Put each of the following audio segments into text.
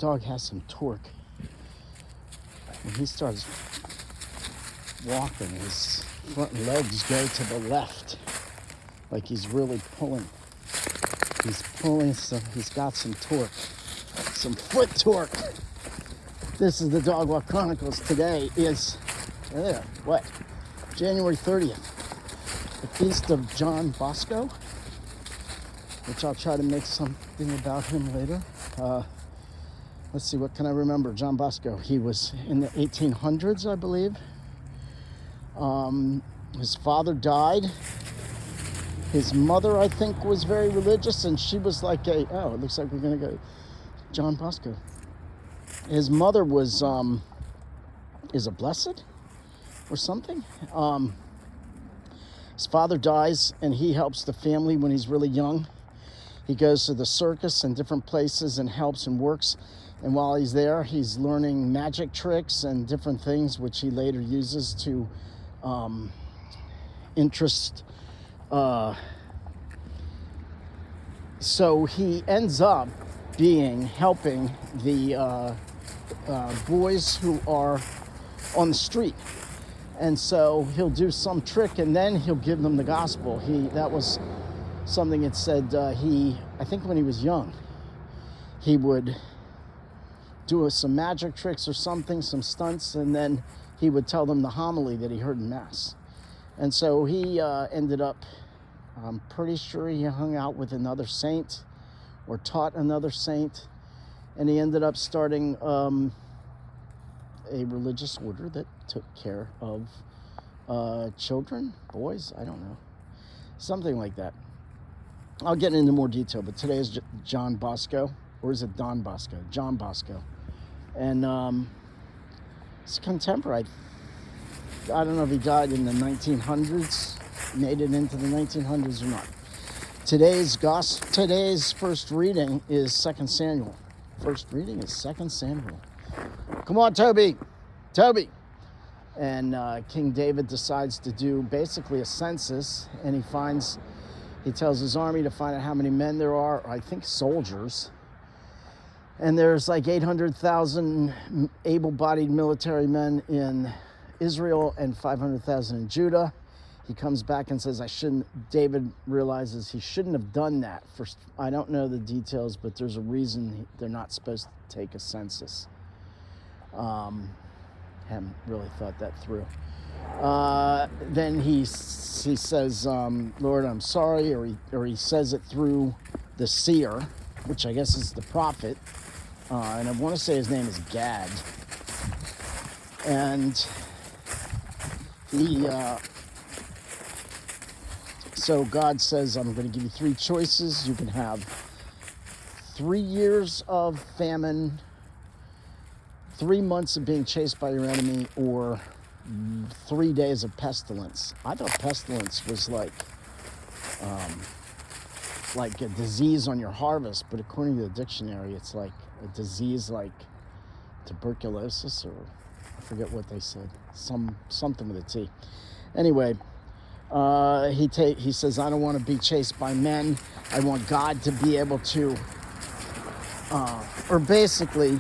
dog has some torque. When he starts walking, his front legs go to the left, like he's really pulling. He's pulling he's got some torque, some foot torque. This is the Dog Walk Chronicles. Today is, January 30th, the feast of John Bosco, which I'll try to make something about him later. Let's see, what can I remember? John Bosco, he was in the 1800s, I believe. His father died. His mother, I think, was very religious, and she was like it looks like we're gonna go John Bosco. His mother was, is a blessed or something. His father dies, and he helps the family when he's really young. He goes to the circus and different places and helps and works. And while he's there, he's learning magic tricks and different things, which he later uses to interest. So he ends up helping the boys who are on the street. And so he'll do some trick, and then he'll give them the gospel. That was something it said, I think when he was young, he would do some magic tricks or something, some stunts, and then he would tell them the homily that he heard in Mass. And so he ended up, I'm pretty sure he hung out with another saint or taught another saint, and he ended up starting a religious order that took care of children, boys, I don't know, something like that. I'll get into more detail, but today is John Bosco, or is it Don Bosco? John Bosco. And it's contemporary. I don't know if he died in the 1900s, made it into the 1900s or not. Today's first reading is 2 Samuel. First reading is 2 Samuel. Come on, Toby. And King David decides to do basically a census, and he tells his army to find out how many men there are, I think soldiers. And there's like 800,000 able-bodied military men in Israel and 500,000 in Judah. He comes back and says, David realizes he shouldn't have done that. I don't know the details, but there's a reason they're not supposed to take a census. Haven't really thought that through. Then he says, Lord, I'm sorry, or he says it through the seer, which I guess is the prophet, and I want to say his name is Gad. And so God says, I'm going to give you 3 choices. You can have 3 years of famine, 3 months of being chased by your enemy, or 3 days of pestilence. I thought pestilence was like a disease on your harvest, but according to the dictionary, it's like a disease like tuberculosis, or I forget what they said, something with a T. Anyway, he says, I don't want to be chased by men. I want God to be able to, or basically,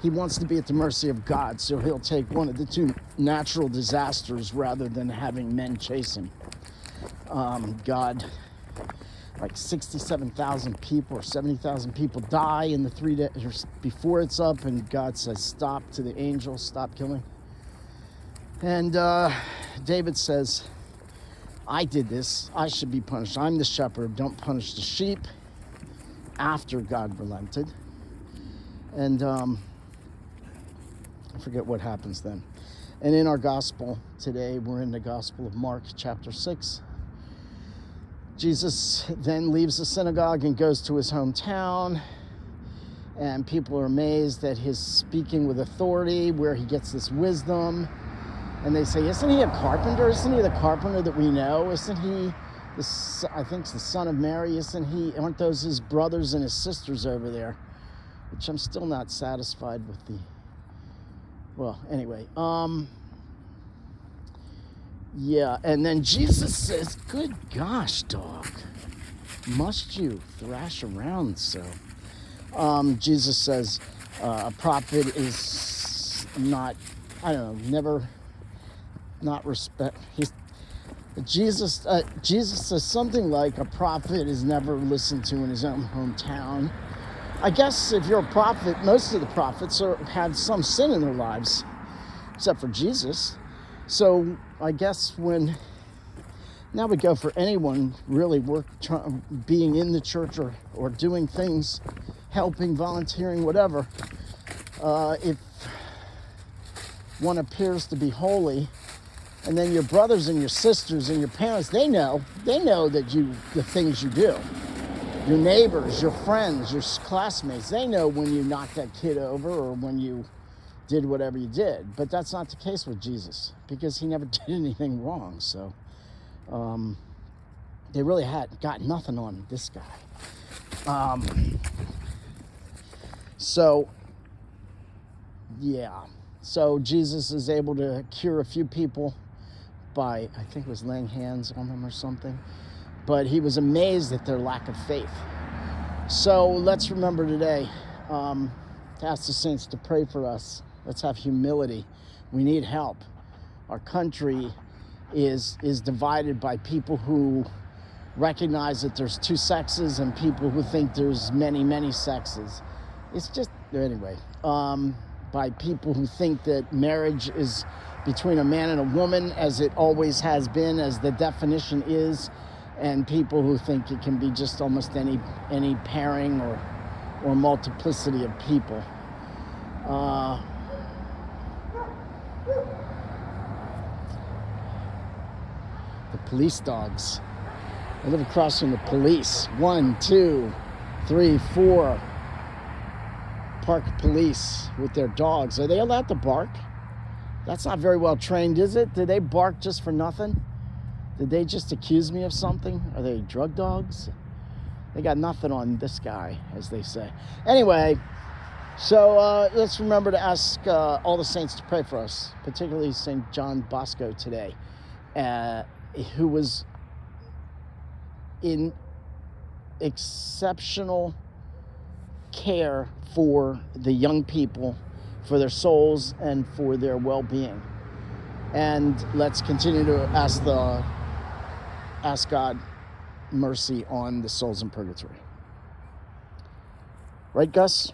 he wants to be at the mercy of God, so he'll take one of the 2 natural disasters rather than having men chase him. God, like 67,000 people or 70,000 people die in the 3 days before it's up, and God says, stop to the angel, stop killing. And David says, I did this, I should be punished. I'm the shepherd, don't punish the sheep. After God relented. And I forget what happens then. And in our gospel today, we're in the Gospel of Mark, chapter 6. Jesus then leaves the synagogue and goes to his hometown. And people are amazed at his speaking with authority, where he gets this wisdom. And they say, isn't he a carpenter? Isn't he the carpenter that we know? Isn't he, I think it's the son of Mary? Aren't those his brothers and his sisters over there? Which I'm still not satisfied with well, anyway, yeah, and then Jesus says, good gosh, dog, must you thrash around so? Jesus says, A prophet is not, I don't know, never, not respect. Jesus says something like a prophet is never listened to in his own hometown. I guess if you're a prophet, most of the prophets had some sin in their lives, except for Jesus. So I guess now we go for anyone really being in the church or doing things, helping, volunteering, whatever. If one appears to be holy, and then your brothers and your sisters and your parents, they know that the things you do. Your neighbors, your friends, your classmates, they know when you knocked that kid over or when you did whatever you did. But that's not the case with Jesus, because he never did anything wrong. So they really got nothing on this guy. So Jesus is able to cure a few people by, I think it was laying hands on them or something. But he was amazed at their lack of faith. So let's remember today to ask the saints to pray for us. Let's have humility. We need help. Our country is divided by people who recognize that there's two sexes and people who think there's many, many sexes. It's just, anyway, by people who think that marriage is between a man and a woman, as it always has been, as the definition is, and people who think it can be just almost any pairing or multiplicity of people. The police dogs. I live across from the police. 1, 2, 3, 4 park police with their dogs. Are they allowed to bark? That's not very well trained, is it? Do they bark just for nothing? Did they just accuse me of something? Are they drug dogs? They got nothing on this guy, as they say. Anyway, so let's remember to ask all the saints to pray for us, particularly St. John Bosco today, who was in exceptional care for the young people, for their souls and for their well-being. And let's continue to ask God mercy on the souls in purgatory. Right, Gus?